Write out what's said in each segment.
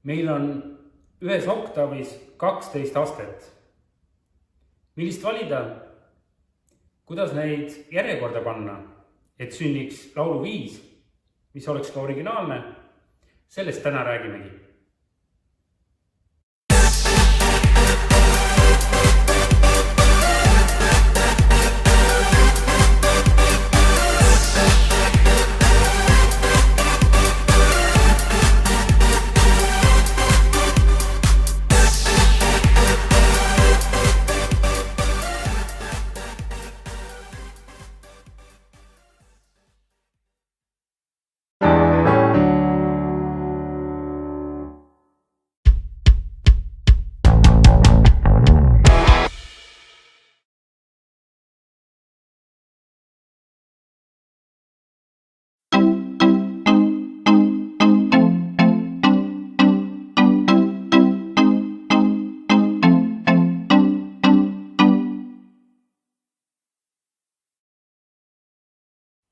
Meil on ühes oktaavis 12 astet. Millist valida? Kuidas neid järjekorda panna, et sünniks lauluviis, mis oleks ka originaalne? Sellest täna räägimegi.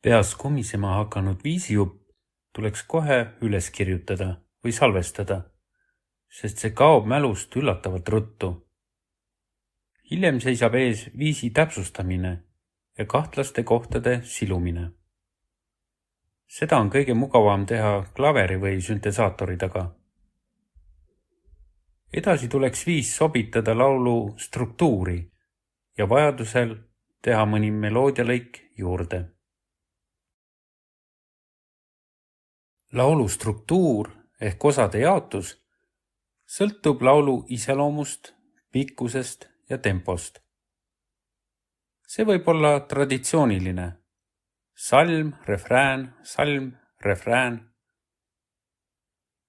Peas komisema hakanud viisijupp tuleks kohe üles kirjutada või salvestada, sest see kaob mälust üllatavalt ruttu. Hiljem seisab ees viisi täpsustamine ja kahtlaste kohtade silumine. Seda on kõige mugavam teha klaveri või süntesaatori taga. Edasi tuleks viis sobitada laulu struktuuri ja vajadusel teha mõni meloodialõik juurde. Laulu struktuur ehk osade jaotus sõltub laulu iseloomust, pikkusest ja tempost. See võib olla traditsiooniline. Salm, refrään,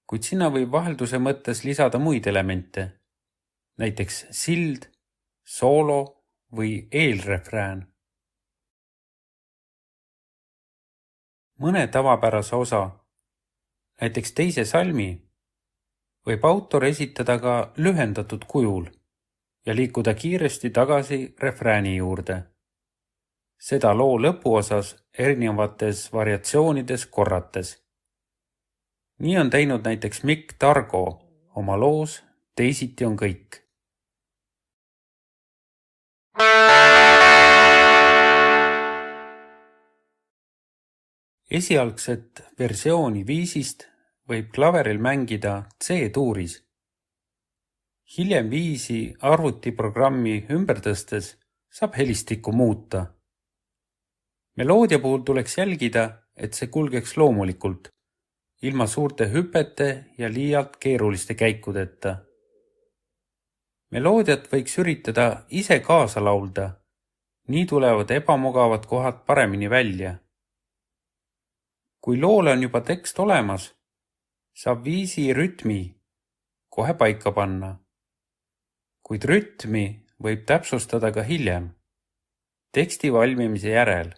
kuid sinna võib vahelduse mõttes lisada muid elemente, näiteks sild, soolo või eelrefrään. Mõne tavapärase osa, näiteks teise salmi, võib autor esitada ka lühendatud kujul ja liikuda kiiresti tagasi refrääni juurde. Seda loo lõpuosas erinevates variatsioonides korrates. Nii on teinud näiteks Mikk Targo oma loos Teisiti on kõik. Esialgset versiooni viisist võib klaveril mängida C-tuuris. Hiljem viisi arvutiprogrammi ümber tõstes saab helistikku muuta. Meloodia puhul tuleks jälgida, et see kulgeks loomulikult, ilma suurte hüpete ja liialt keeruliste käikudeta. Meloodiat võiks üritada ise kaasa laulda, nii tulevad ebamugavad kohad paremini välja. Kui loole on juba tekst olemas, saab viisi rütmi kohe paika panna, kuid rütmi võib täpsustada ka hiljem, teksti valmimise järel.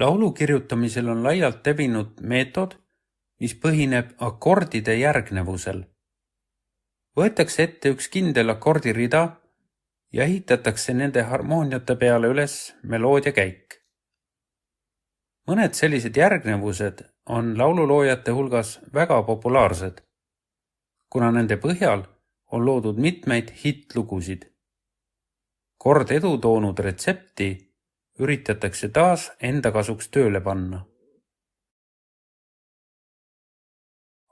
Laulu kirjutamisel on laialt levinud meetod, mis põhineb akordide järgnevusel. Võetakse ette üks kindel akordirida ja ehitatakse nende harmooniate peale üles meloodia käik. Mõned sellised järgnevused on laululoojate hulgas väga populaarsed, kuna nende põhjal on loodud mitmeid hittlugusid. Kord edu toonud retsepti üritatakse taas enda kasuks tööle panna.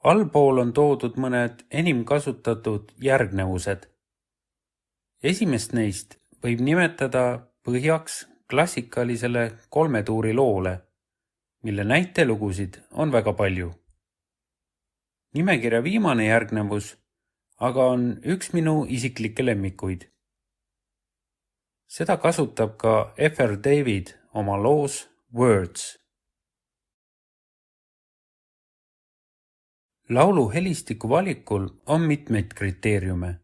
Allpool on toodud mõned enim kasutatud järgnevused. Esimest neist võib nimetada põhjaks klassikalisele 3 tuuri loole, mille näitelugusid on väga palju. Nimekirja viimane järgnevus aga on üks minu isiklikke lemmikuid. Seda kasutab ka F.R. David oma loos Words. Laulu helistiku valikul on mitmeid kriteeriume.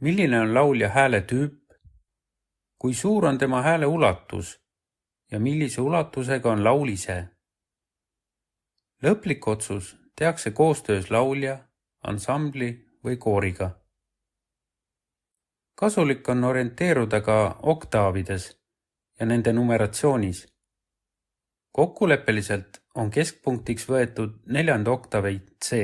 Milline on laulja hääle tüüp, kui suur on tema hääle ulatus ja millise ulatusega on laul ise. Lõplik otsus tehakse koostöös laulja, ansambli või kooriga. Kasulik on orienteeruda ka oktaavides ja nende numeratsioonis. Kokkuleppeliselt on keskpunktiks võetud 4. oktavi C.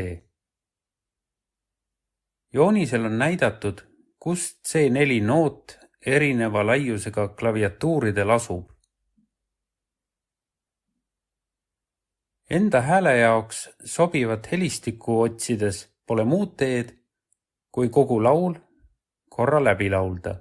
Joonisel on näidatud, kust C4 noot erineva laiusega klaviatuuridel asub. Enda hääle jaoks sobivat helistikku otsides pole muud teed, kui kogu laul korra läbi laulda.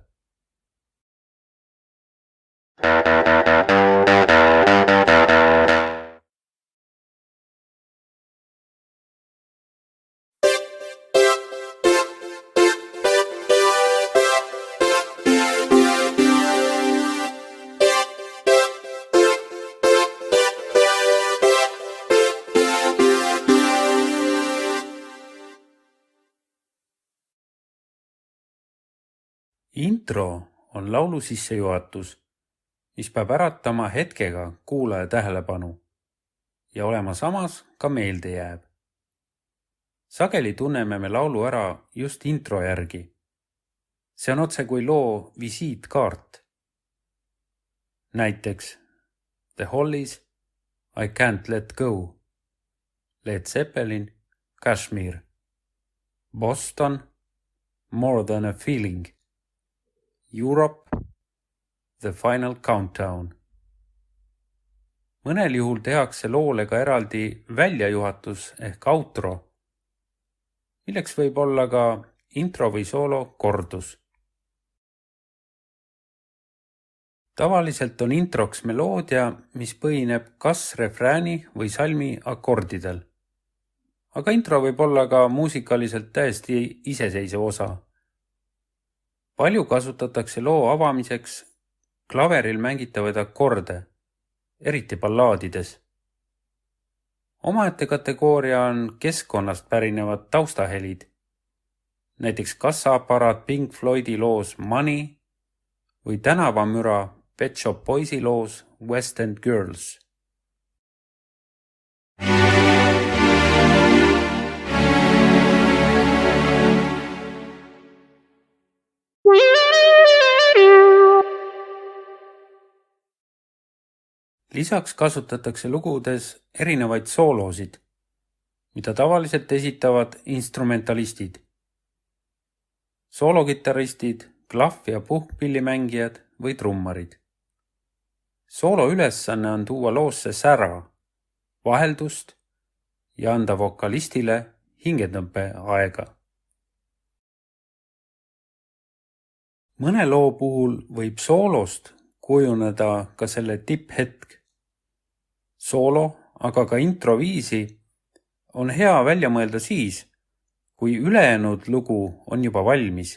Intro on laulu sissejuhatus, mis peab äratama hetkega kuulaja tähelepanu ja olema samas ka meelde jääb. Sageli tunneme me laulu ära just intro järgi. See on otse kui loo visiitkaart. Näiteks The Hollies, I Can't Let Go, Led Zeppelin, Kashmir, Boston, More Than a Feeling, Europe, The Final Countdown. Mõnel juhul tehakse loole ka eraldi väljajuhatus ehk outro, milleks võib olla ka intro või soolo kordus. Tavaliselt on introks meloodia, mis põhineb kas refrääni või salmi akordidel. Aga intro võib olla ka muusikaliselt täiesti iseseisev osa. Palju kasutatakse loo avamiseks klaveril mängitavaid akorde, eriti ballaadides. Omaette kategooria on keskkonnast pärinevad taustahelid, näiteks kassaaparaat Pink Floydi loos Money või tänavamüra Pet Shop Boysi loos West End Girls. Lisaks kasutatakse lugudes erinevaid soolosid, mida tavaliselt esitavad instrumentalistid. Soolokitarristid, klahv- ja puhkpillimängijad või trummarid. Soolo ülesanne on tuua loosse sära, vaheldust ja anda vokalistile hingetõmbe aega. Mõne loo puhul võib soolost kujuneda ka selle tipphetk. Soolo, aga ka intro viisi on hea välja mõelda siis, kui ülejäänud lugu on juba valmis.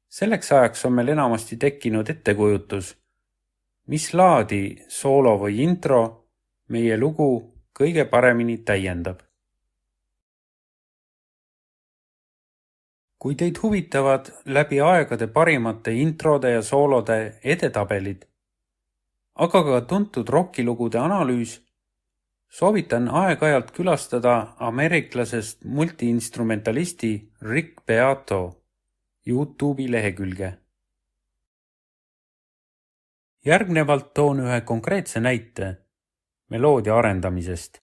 Selleks ajaks on meil enamasti tekkinud ettekujutus, mis laadi soolo või intro meie lugu kõige paremini täiendab. Kui teid huvitavad läbi aegade parimate introde ja soolode edetabelid, aga ka tuntud rockilugude analüüs, soovitan aeg-ajalt külastada ameeriklasest multiinstrumentalisti Rick Beato YouTube'i lehekülge. Järgnevalt toon ühe konkreetse näite meloodia arendamisest.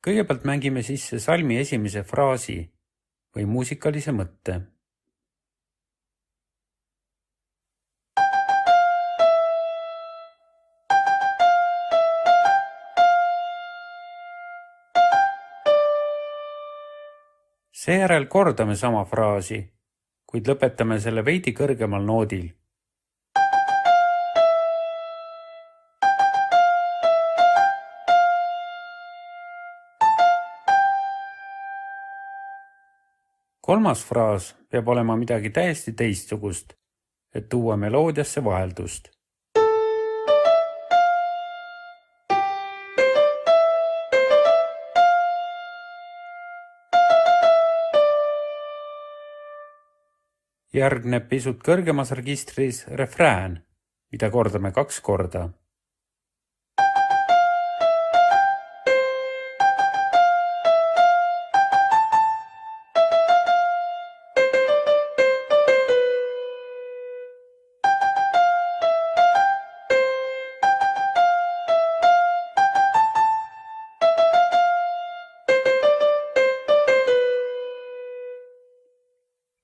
Kõigepealt mängime sisse salmi esimese fraasi või muusikalise mõtte. Seejärel kordame sama fraasi, kuid lõpetame selle veidi kõrgemal noodil. Kolmas fraas peab olema midagi täiesti teistsugust, et tuua meloodiasse vaheldust. Järgneb pisut kõrgemas registris refrään, mida kordame 2 korda.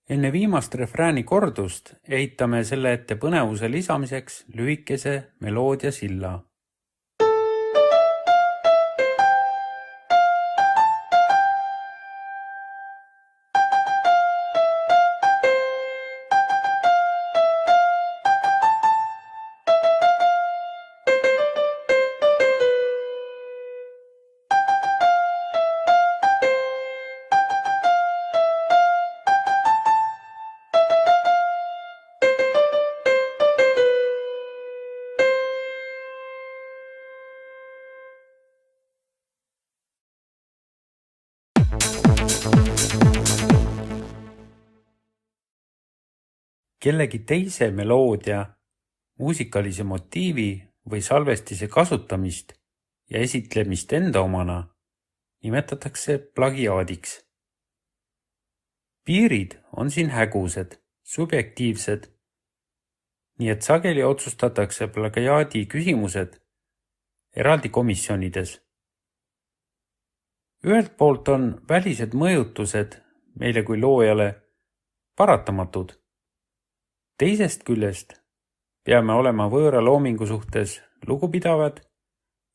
enne viimast refrääni kordust ehitame selle ette põnevuse lisamiseks lühikese meloodia silla. Kellegi teise meloodia, muusikalise motiivi või salvestise kasutamist ja esitlemist enda omana nimetatakse plagiaadiks. Piirid on siin hägused, subjektiivsed, nii et sageli otsustatakse plagiaadi küsimused eraldi komisjonides. Ühelt poolt on välised mõjutused meile kui loojale paratamatud. Teisest küljest peame olema võõra loomingu suhtes lugupidavad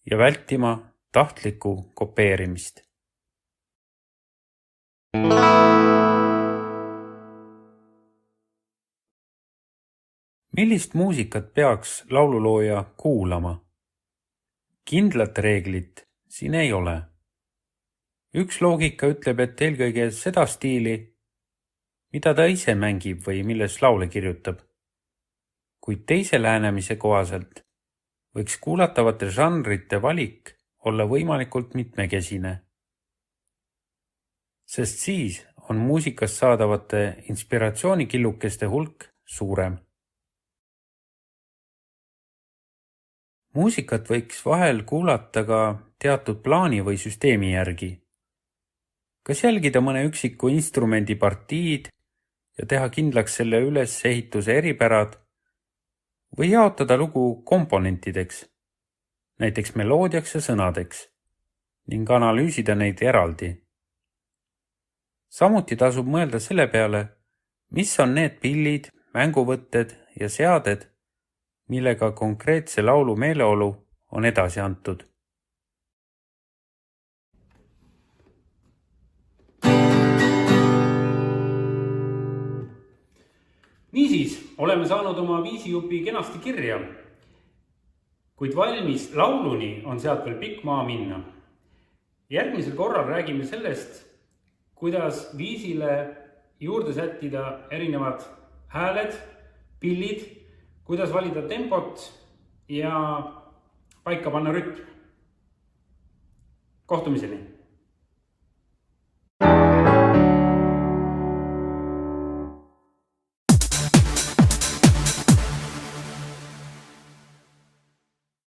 ja vältima tahtlikku kopeerimist. Millist muusikat peaks laululooja kuulama? Kindlat reeglit siin ei ole. Üks loogika ütleb, et eelkõige seda stiili, mida ta ise mängib või milles laule kirjutab. Kuid teise lähenemise kohaselt võiks kuulatavate žanrite valik olla võimalikult mitmekesine. Sest siis on muusikast saadavate inspiratsioonikillukeste hulk suurem. Muusikat võiks vahel kuulata ka teatud plaani või süsteemi järgi. Kas jälgida mõne üksiku instrumendi partiid ja teha kindlaks selle ülesehituse eripärad või jaotada lugu komponentideks, näiteks meloodiaks ja sõnadeks, ning analüüsida neid eraldi. Samuti tasub mõelda selle peale, mis on need pillid, mänguvõtted ja seaded, millega konkreetse laulu meeleolu on edasi antud. Niisiis, oleme saanud oma viisijupi kenasti kirja, kuid valmis lauluni on sealt veel pikk maa minna. Järgmisel korral räägime sellest, kuidas viisile juurde sättida erinevad hääled, pillid, kuidas valida tempot ja paika panna rütm. Kohtumiseni!